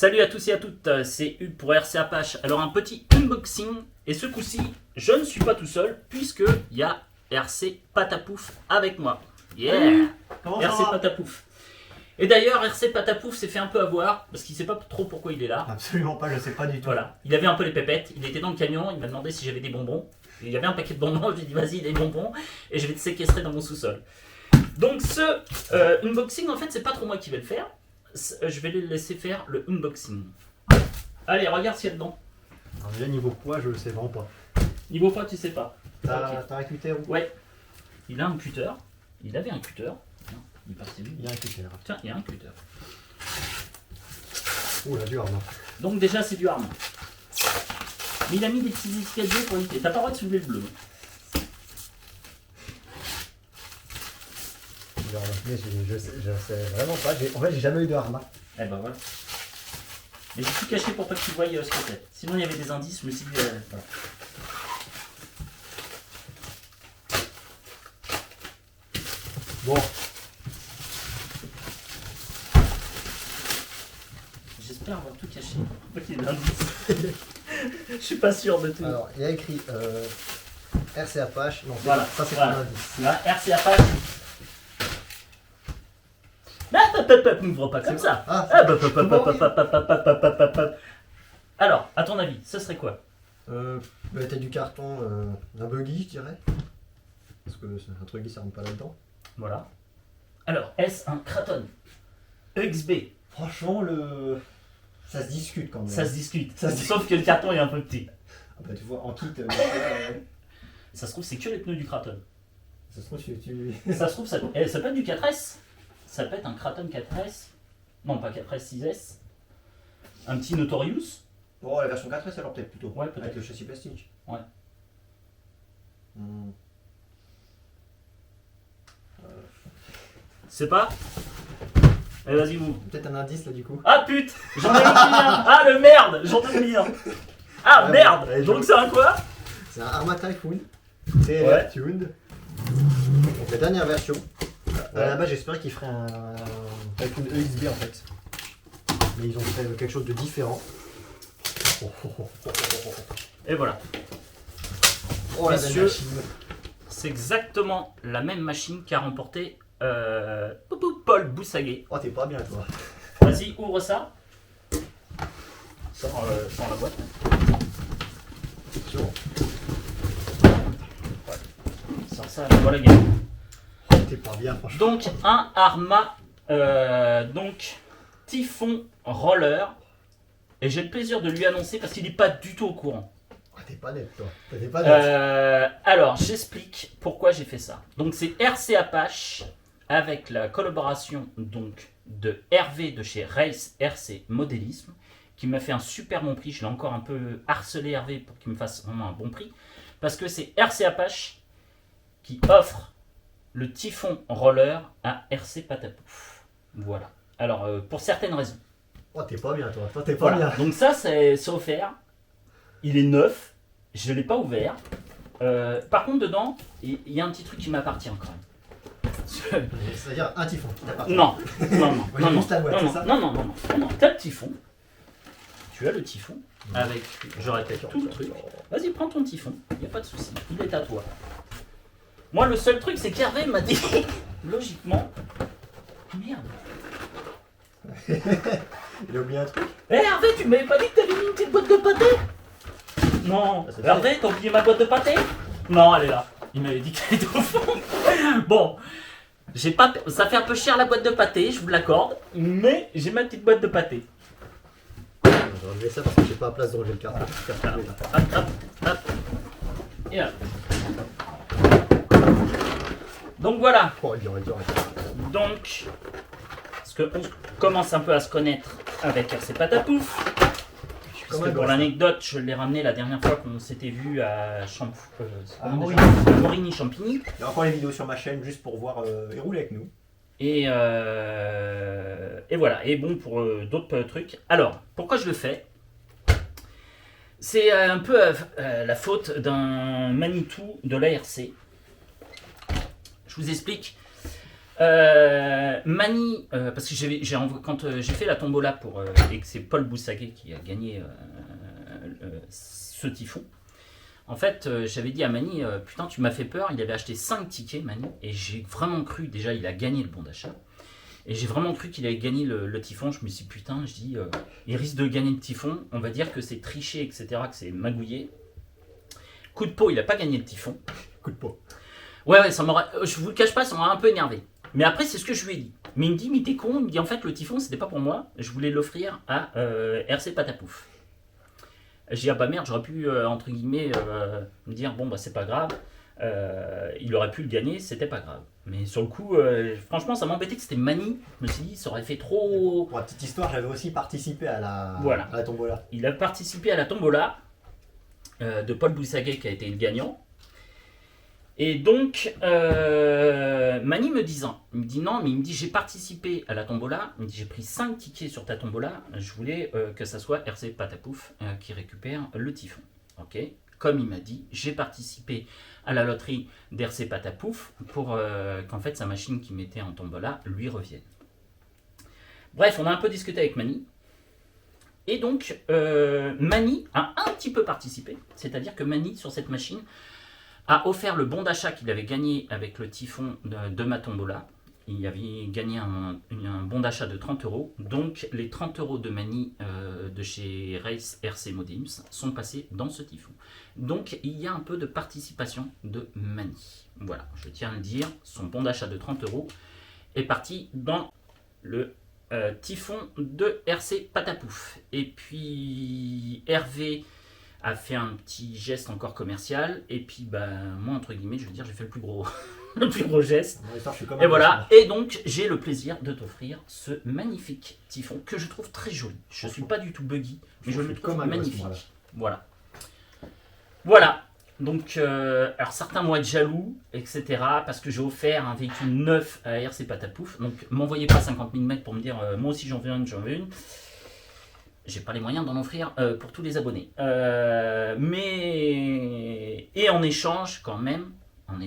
Salut à tous et à toutes, c'est Hugues pour RC Apache. Alors un petit unboxing, et ce coup-ci, je ne suis pas tout seul, puisque il y a RC Patapouf avec moi. Yeah. Comment RC Patapouf. Et d'ailleurs, RC Patapouf s'est fait un peu avoir, parce qu'il ne sait pas trop pourquoi il est là. Absolument pas, je sais pas du tout. Voilà, il avait un peu les pépettes, il était dans le camion, il m'a demandé si j'avais des bonbons. Il y avait un paquet de bonbons, je lui ai dit vas-y, des bonbons, et je vais te séquestrer dans mon sous-sol. Donc ce unboxing, en fait, c'est pas trop moi qui vais le faire. Je vais les laisser faire le unboxing. Allez, regarde ce qu'il y a dedans. Alors déjà niveau poids, je le sais vraiment pas. Niveau poids, tu sais pas. Ok. T'as un cutter ou Ouais. Il a un cutter. Il avait un cutter. Tiens, il est parti lui. Il y a un cutter. Tiens, il y a un cutter. Ouh là, dur, non. Donc déjà, c'est du Arma. Mais il a mis des petits escaliers pour éviter. T'as pas le droit de soulever le bleu. Mais je sais vraiment pas. En fait, j'ai jamais eu de Arma. Eh ben voilà. Mais j'ai tout caché pour pas que tu voyes ce que c'est. Sinon, il y avait des indices, je me suis dit... voilà. Bon, J'espère avoir tout caché. Pas qu'il y ait d'indices. Je suis pas sûr de tout. alors il y a écrit RC Apache. Non, Voilà, ça c'est voilà. un indice. Là, RC Apache. N'ouvre pas comme ça. Ah, Alors, à ton avis, ce serait quoi? t'as du carton, un buggy, je dirais. Parce que c'est un truc qui ça rentre pas là-dedans. Voilà. Alors, est-ce un Kraton EXB? Franchement, ça se discute quand même. Ça se discute. Ça se Sauf que le carton est un peu petit. Ah bah tu vois, en kit, Ça se trouve, c'est que les pneus du Kraton. ça se trouve, Ça se trouve, ça peut être du 4S. Ça peut être un Kraton 4S. Non, pas 4S, 6S. Un petit Notorious. Bon, la version 4S alors peut-être plutôt. Ouais, peut-être. Avec le châssis plastique. Ouais. Hmm. C'est pas? Allez, vas-y, vous. Peut-être un indice là du coup. Ah pute, j'en ai oublié un. Ah le merde, j'en ai oublié un. Ah Ouais, merde. ouais, Donc c'est un quoi? C'est un Arma Typhoon. C'est Ouais. tuned. Donc la dernière version. À la base j'espérais qu'ils feraient un Typhoon EXB en fait. Mais ils ont fait quelque chose de différent. Et voilà. Oh la Messieurs. belle machine. C'est exactement la même machine qu'a remporté Paul Boussaguet. Oh t'es pas bien toi. Vas-y, ouvre ça. Sors la boîte. Attention. Sors ça, voilà gagne. Oh t'es pas bien franchement. Donc un Arma Typhon Roller. Et j'ai le plaisir de lui annoncer parce qu'il n'est pas du tout au courant. Oh, t'es pas net toi. T'es pas net. Alors, j'explique pourquoi j'ai fait ça. Donc, c'est RC Apache avec la collaboration donc de Hervé de chez Race RC Modélisme qui m'a fait un super bon prix. Je l'ai encore un peu harcelé Hervé pour qu'il me fasse vraiment un bon prix parce que c'est RC Apache qui offre le Typhon Roller à RC Patapouf. Voilà. Alors, pour certaines raisons. Oh t'es pas bien toi. Toi t'es pas Voilà. bien. Donc ça, c'est offert. Il est neuf. Je ne l'ai pas ouvert. Par contre, dedans, il y a un petit truc qui m'appartient quand même. C'est-à-dire un typhon qui t'appartient. Non, non, non, Moi, j'ai non, non, juste la boîte, non, c'est ça non, non, non, non, non, t'as le typhon. Tu as le typhon avec, je répète, tout le truc. Vas-y, prends ton typhon, il n'y a pas de souci, il est à toi. Moi, le seul truc, c'est qu'Hervé m'a dit, logiquement, merde. Il a oublié un truc. Eh Hervé, tu m'avais pas dit que t'avais mis une petite boîte de pâté? Non. Ah, c'est Hervé, t'as oublié ma boîte de pâté? Non, elle est là. Il m'avait dit qu'elle était au fond. Bon, j'ai pas, ça fait un peu cher la boîte de pâté, je vous l'accorde, mais j'ai ma petite boîte de pâté. Je vais enlever ça parce que j'ai pas la place de ranger le carton. Hop, hop, hop. Et hop. Donc voilà. Oh, il y dur. Donc, parce qu'on commence un peu à se connaître avec RC Patapouf. Parce que pour l'anecdote, je l'ai ramené la dernière fois qu'on s'était vu à Morigny-Champigny. Il y a encore les vidéos sur ma chaîne juste pour voir et rouler avec nous. Et voilà. Et bon, pour d'autres trucs. Alors, pourquoi je le fais? C'est un peu la faute d'un Manitou de l'ARC. Je vous explique. Mani, parce que quand j'ai fait la tombola et que c'est Paul Boussaguet qui a gagné ce typhon, en fait, j'avais dit à Mani, putain, tu m'as fait peur, il avait acheté 5 tickets, Mani, et j'ai vraiment cru, déjà, il a gagné le bon d'achat, et j'ai vraiment cru qu'il avait gagné le typhon. Je me suis dit, putain, il risque de gagner le typhon, on va dire que c'est triché, etc., que c'est magouillé. Coup de peau, il n'a pas gagné le typhon. Coup de peau. Ouais, je vous le cache pas, ça m'aurait un peu énervé. Mais après, c'est ce que je lui ai dit. Mais il me dit, mais t'es con, il me dit, en fait, le typhon, c'était pas pour moi, je voulais l'offrir à RC Patapouf. J'ai dit, ah bah merde, j'aurais pu, entre guillemets, me dire, bon bah c'est pas grave, il aurait pu le gagner, c'était pas grave. Mais sur le coup, franchement, ça m'embêtait que c'était Mani. Je me suis dit, ça aurait fait trop... Pour la petite histoire, j'avais aussi participé à la tombola. Il a participé à la tombola de Paul Boussaguet qui a été le gagnant. Et donc, Mani me dit non, mais il me dit, j'ai participé à la tombola, il me dit, j'ai pris 5 tickets sur ta tombola, je voulais que ça soit RC Patapouf qui récupère le typhon. Ok. Comme il m'a dit, j'ai participé à la loterie d'RC Patapouf pour qu'en fait sa machine qui mettait en tombola lui revienne. Bref, on a un peu discuté avec Mani. Et donc, Mani a un petit peu participé, c'est-à-dire que Mani, sur cette machine, a offert le bon d'achat qu'il avait gagné avec le typhon de ma tombola. Il avait gagné un bon d'achat de 30 €. Donc les 30 € de Mani de chez Race RC Modems sont passés dans ce typhon. Donc il y a un peu de participation de Mani. Voilà, je tiens à le dire, son bon d'achat de 30 € est parti dans le typhon de RC Patapouf. Et puis Hervé a fait un petit geste encore commercial, et puis bah moi entre guillemets je veux dire j'ai fait le plus gros le plus gros geste, et voilà, et donc j'ai le plaisir de t'offrir ce magnifique typhon que je trouve très joli. Je suis pas du tout buggy, mais je le trouve magnifique. Voilà, donc alors certains vont être jaloux, etc., parce que j'ai offert un véhicule neuf à RC Patapouf, donc m'envoyez pas 50 000 mètres pour me dire moi aussi j'en veux une. J'ai pas les moyens d'en offrir pour tous les abonnés. Et en échange, quand même, on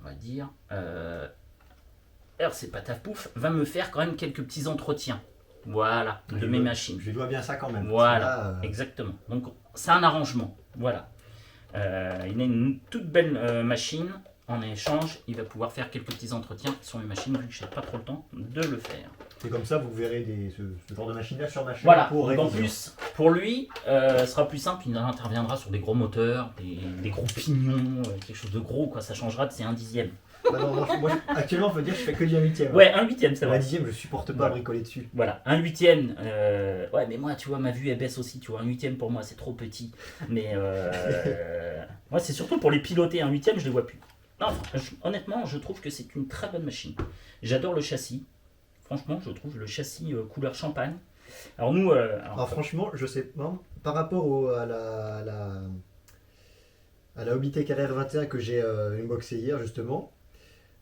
va dire, RC Patapouf va me faire quand même quelques petits entretiens. Voilà, de mes machines. Je lui dois bien ça quand même. Voilà, là, exactement. Donc c'est un arrangement. Voilà. Il a une toute belle machine. En échange, il va pouvoir faire quelques petits entretiens sur mes machines, vu que je n'ai pas trop le temps de le faire. C'est comme ça, vous verrez ce genre de machine-là sur ma chaîne. Voilà, donc en plus, pour lui, ce sera plus simple, il interviendra sur des gros moteurs, des gros pignons, quelque chose de gros, quoi. Ça changera de c'est 1/10. Bah non, moi, actuellement, on peut dire que je fais que du 1/8. Ouais, 1/8, c'est vrai. 1/10, je supporte pas bricoler dessus. Voilà, 1/8. Ouais, mais moi, tu vois, ma vue, elle baisse aussi. Tu vois, 1/8 pour moi, c'est trop petit. Mais moi, c'est surtout pour les piloter. 1/8, je les vois plus. Non, honnêtement, je trouve que c'est une très bonne machine. J'adore le châssis. Franchement, je trouve le châssis couleur champagne. Alors nous... alors franchement, je sais pas, par rapport à la Hobbytech RR21 que j'ai unboxé hier justement,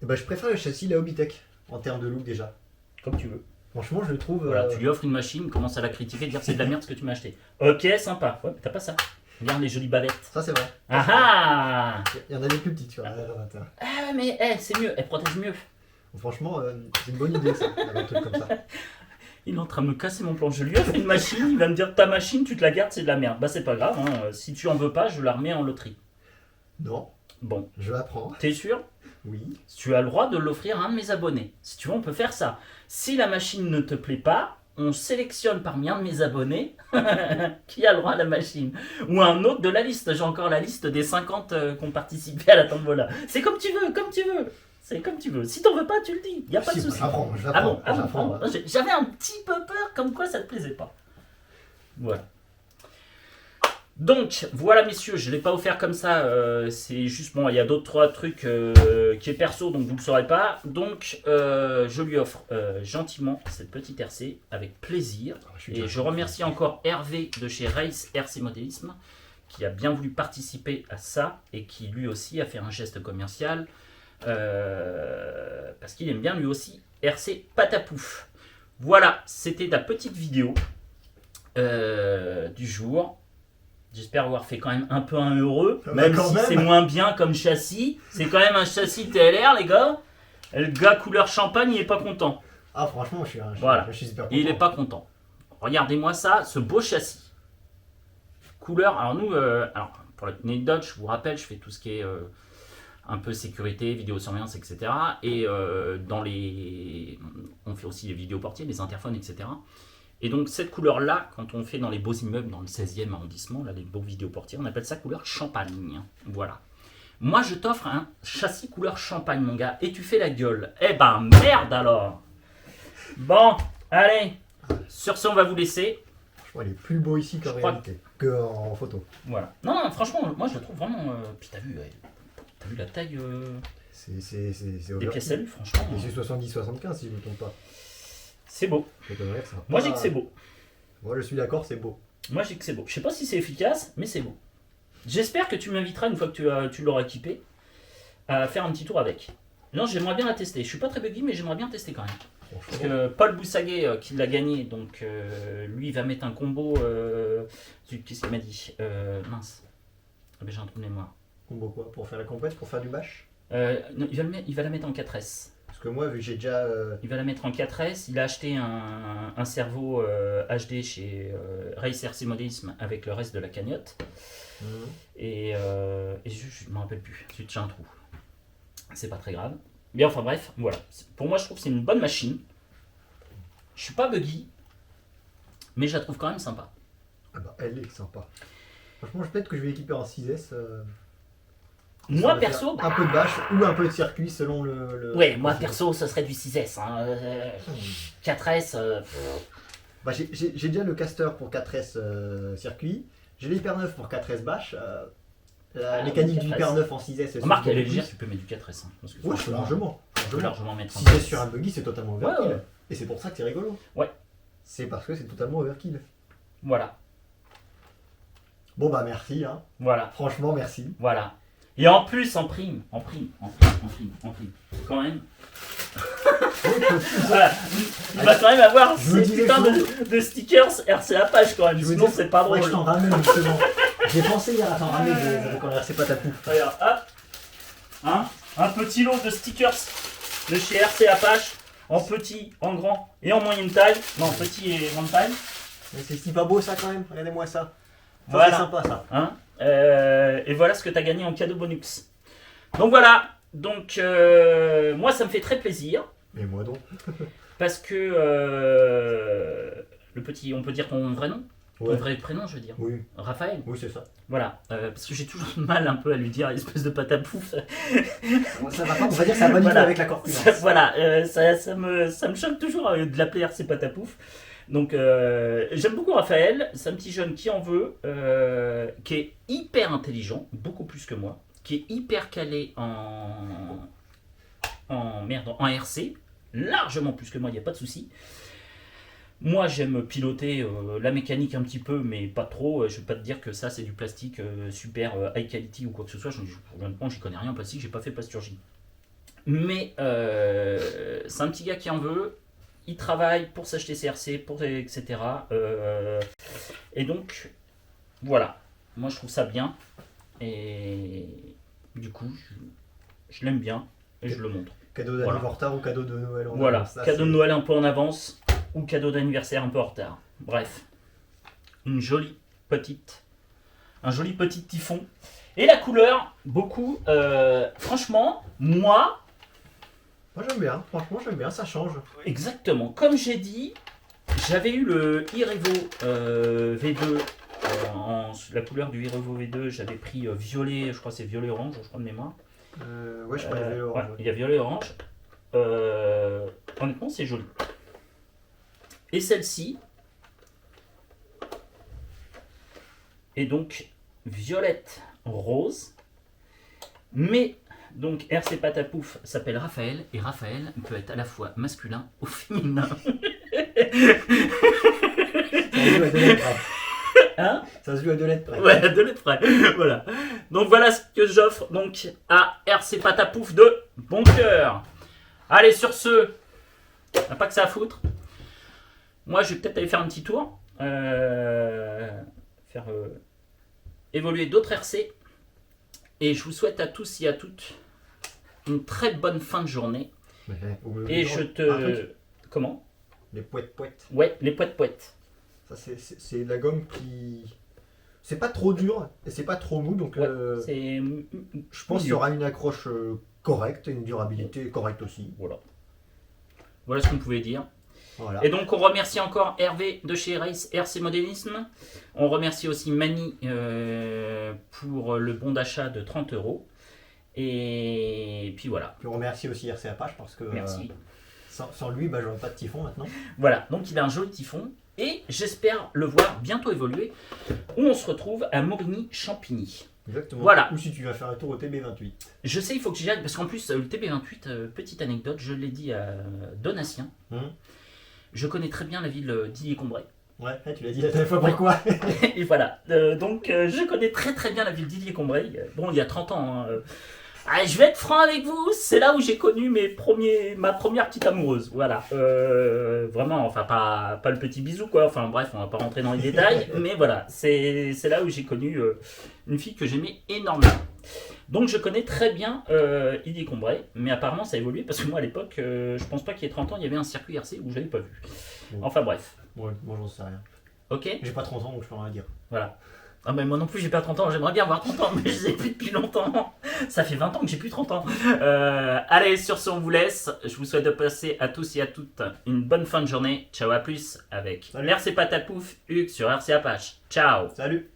et ben, je préfère le châssis la Hobbytech en termes de look déjà. Comme tu veux. Franchement, je le trouve... Voilà, tu lui offres une machine, commence à la critiquer, dire c'est de la merde ce que tu m'as acheté. Ok, sympa. Ouais, mais t'as pas ça. Regarde les jolies bavettes. Ça c'est vrai. Ah ah. Il y en a des plus petites sur la RR21. Ah mais c'est mieux, elle protège mieux. Franchement, c'est une bonne idée ça, d'avoir un truc comme ça. Il est en train de me casser mon plan. Je lui offre une machine, il va me dire ta machine, tu te la gardes, c'est de la merde. Bah c'est pas grave, hein. Si tu en veux pas, je la remets en loterie. Non. Bon. Je la prends. T'es sûr? Oui. Tu as le droit de l'offrir à un de mes abonnés. Si tu veux, on peut faire ça. Si la machine ne te plaît pas, on sélectionne parmi un de mes abonnés qui a le droit à la machine. Ou un autre de la liste. J'ai encore la liste des 50 qui ont participé à la tombola. C'est comme tu veux, comme tu veux. C'est comme tu veux. Si t'en veux pas, tu le dis. Il n'y a pas de souci. Je la prends. J'avais un petit peu peur comme quoi ça te plaisait pas. Voilà. Donc, voilà messieurs, je ne l'ai pas offert comme ça, c'est juste, bon, il y a d'autres 3 trucs qui est perso, donc vous ne le saurez pas. Donc, je lui offre gentiment cette petite RC, avec plaisir. Et je remercie encore Hervé de chez Race RC Modélisme, qui a bien voulu participer à ça, et qui lui aussi a fait un geste commercial, parce qu'il aime bien lui aussi RC Patapouf. Voilà, c'était la petite vidéo du jour. J'espère avoir fait quand même un peu un heureux, même si c'est moins bien comme châssis. C'est quand même un châssis TLR, les gars. Le gars couleur champagne, il est pas content. Ah, franchement, Voilà. je suis super content. Il est pas content. Regardez-moi ça, ce beau châssis. Couleur, alors nous, alors pour l'anecdote, je vous rappelle, je fais tout ce qui est un peu sécurité, vidéosurveillance, etc. Et on fait aussi les vidéos portiers, les interphones, etc. Et donc cette couleur-là, quand on fait dans les beaux immeubles, dans le 16e arrondissement, là, les beaux vidéoportiers, on appelle ça couleur champagne. Voilà. Moi, je t'offre un châssis couleur champagne, mon gars, et tu fais la gueule. Eh ben, merde alors. Bon, allez. Sur ce, on va vous laisser. Franchement, il est plus beau ici qu'en réalité, qu'en photo. Voilà. Non, franchement, moi, je le trouve vraiment... Puis t'as vu la taille C'est des pièces à lui, franchement. Et c'est 70-75 si je ne me trompe pas. C'est beau. Moi, j'ai que c'est beau. Moi, je suis d'accord, c'est beau. Moi, j'ai que c'est beau. Je sais pas si c'est efficace, mais c'est beau. J'espère que tu m'inviteras une fois que tu l'auras équipé à faire un petit tour avec. Non, j'aimerais bien la tester. Je suis pas très buggy, mais j'aimerais bien tester quand même. Parce que Paul Boussaguet, qui l'a gagné, donc lui, il va mettre un combo. Qu'est-ce qu'il m'a dit mince. Ah ben, j'ai un trou de mémoire. Combo quoi? Pour faire la compète? Pour faire du bash? Non, il va la mettre en 4S. Parce que moi, vu que j'ai déjà. Il va la mettre en 4S. Il a acheté un cerveau HD chez Race RC Modélisme avec le reste de la cagnotte. Et je ne me rappelle plus. J'ai un trou. C'est pas très grave. Mais enfin bref, voilà. Pour moi, je trouve que c'est une bonne machine. Je suis pas buggy, mais je la trouve quand même sympa. Ah bah, elle est sympa. Franchement, peut-être que je vais équiper en 6S. Moi perso, un peu de bâche ou un peu de circuit selon le ouais, moi perso, ça serait du 6S. Hein. 4S. Bah, j'ai déjà le caster pour 4S circuit. J'ai l'hyper 9 pour 4S bâche. La mécanique du hyper 9 en 6S. Remarque, elle est légère, tu peux mettre du 4S. Hein, parce que ouais, largement. Je peux largement mettre 6S sur un buggy, c'est totalement overkill. Ouais. Et c'est pour ça que c'est rigolo. Ouais. C'est parce que c'est totalement overkill. Voilà. Bon bah merci. Hein. Voilà. Franchement, merci. Voilà. Et en plus, en prime. Quand même. Voilà. Il va quand même avoir ces putains de stickers RC Apache quand même. Sinon, c'est pas drôle. Ouais, je t'en ramène justement. J'ai pensé hier à t'en ramener quand on RC Patapou. Regarde, hop. Hein, un petit lot de stickers de chez RC Apache. En petit, en grand et en moyenne taille. Non, petit et grande taille. Mais c'est pas beau ça quand même. Regardez-moi ça. Ça voilà. C'est sympa ça. Hein, et voilà ce que tu as gagné en cadeau bonus. Donc voilà. Donc moi ça me fait très plaisir. Mais moi donc. Parce que le petit, on peut dire ton vrai nom, ton vrai prénom je veux dire. Oui. Raphaël. Oui c'est ça. Voilà. Parce que j'ai toujours mal un peu à lui dire espèce de patapouf. Ça va pas. On va dire que ça va pas du tout avec la corpulence. Voilà. Ça me choque toujours de l'appeler RC Patapouf. Donc j'aime beaucoup Raphaël, c'est un petit jeune qui en veut, qui est hyper intelligent, beaucoup plus que moi, qui est hyper calé en RC, largement plus que moi, il n'y a pas de souci. Moi j'aime piloter la mécanique un petit peu, mais pas trop, je ne vais pas te dire que ça c'est du plastique super high quality ou quoi que ce soit, honnêtement j'y connais rien en plastique, j'ai pas fait plasturgie. Mais c'est un petit gars qui en veut. Il travaille pour s'acheter CRC, etc. Et donc, voilà. Moi, je trouve ça bien. Et du coup, je l'aime bien et je le montre. Cadeau d'anniversaire en retard ou cadeau de Noël en voilà. avance. Voilà, cadeau de Noël un peu en avance ou cadeau d'anniversaire un peu en retard. Bref, un joli petit typhon. Et la couleur, beaucoup. Franchement, moi j'aime bien, franchement j'aime bien, ça change. Exactement, comme j'ai dit, j'avais eu le iRevo V2, la couleur du iRevo V2, j'avais pris violet, je crois que c'est violet orange, je crois de mémoire. Ouais, je crois qu'il y a violet orange. Ouais, il y a violet orange. Honnêtement, c'est joli. Et celle-ci est donc violette rose, mais donc RC Patapouf s'appelle Raphaël et Raphaël peut être à la fois masculin ou féminin. Ça se joue à 2 lettres près. Ouais, à 2 lettres près. Voilà. Donc voilà ce que j'offre donc à RC Patapouf de bon cœur. Allez, sur ce, on n'a pas que ça à foutre. Moi je vais peut-être aller faire un petit tour. Faire évoluer d'autres RC. Et je vous souhaite à tous et à toutes une très bonne fin de journée. Et je te... Comment? Les poètes. Ouais, les poètes. Ça, c'est de la gomme qui... C'est pas trop dur et c'est pas trop mou, donc Ouais, je pense qu'il y aura une accroche correcte et une durabilité correcte aussi. Voilà ce qu'on pouvait dire. Voilà. Et donc on remercie encore Hervé de chez Race RC Modélisme. On remercie aussi Mani pour le bon d'achat de 30 €. Et puis voilà. Puis on remercie aussi RC Apache parce que Merci. sans lui, j'aurais pas de typhon maintenant. Voilà, donc il a un joli typhon. Et j'espère le voir bientôt évoluer. Où on se retrouve à Morigny-Champigny. Exactement. Voilà. Ou si tu vas faire un tour au TB28. Je sais, il faut que j'y aille parce qu'en plus, le TB28, petite anecdote, je l'ai dit à Donatien. Je connais très bien la ville d'Illier-Combray. Ouais, tu l'as dit la dernière fois, pourquoi? Et voilà, donc je connais très très bien la ville d'Illier-Combray. Bon, il y a 30 ans. Je vais être franc avec vous, c'est là où j'ai connu ma première petite amoureuse. Voilà. Vraiment, enfin, pas le petit bisou, quoi. Enfin, bref, on va pas rentrer dans les détails. Mais voilà, c'est là où j'ai connu une fille que j'aimais énormément. Donc, je connais très bien Illier-Combray. Mais apparemment, ça a évolué parce que moi, à l'époque, je pense pas qu'il y ait 30 ans, il y avait un circuit RC où je l'avais pas vu. Enfin, bref. Ouais, moi, j'en sais rien. Ok. J'ai pas 30 ans, donc je peux rien dire. Voilà. Ah mais moi non plus j'ai pas 30 ans, j'aimerais bien avoir 30 ans, mais je les ai plus depuis longtemps. Ça fait 20 ans que j'ai plus 30 ans. Allez, sur ce on vous laisse. Je vous souhaite de passer à tous et à toutes une bonne fin de journée. Ciao, à plus avec RC Patapouf, Hugues sur RC Apache. Ciao. Salut.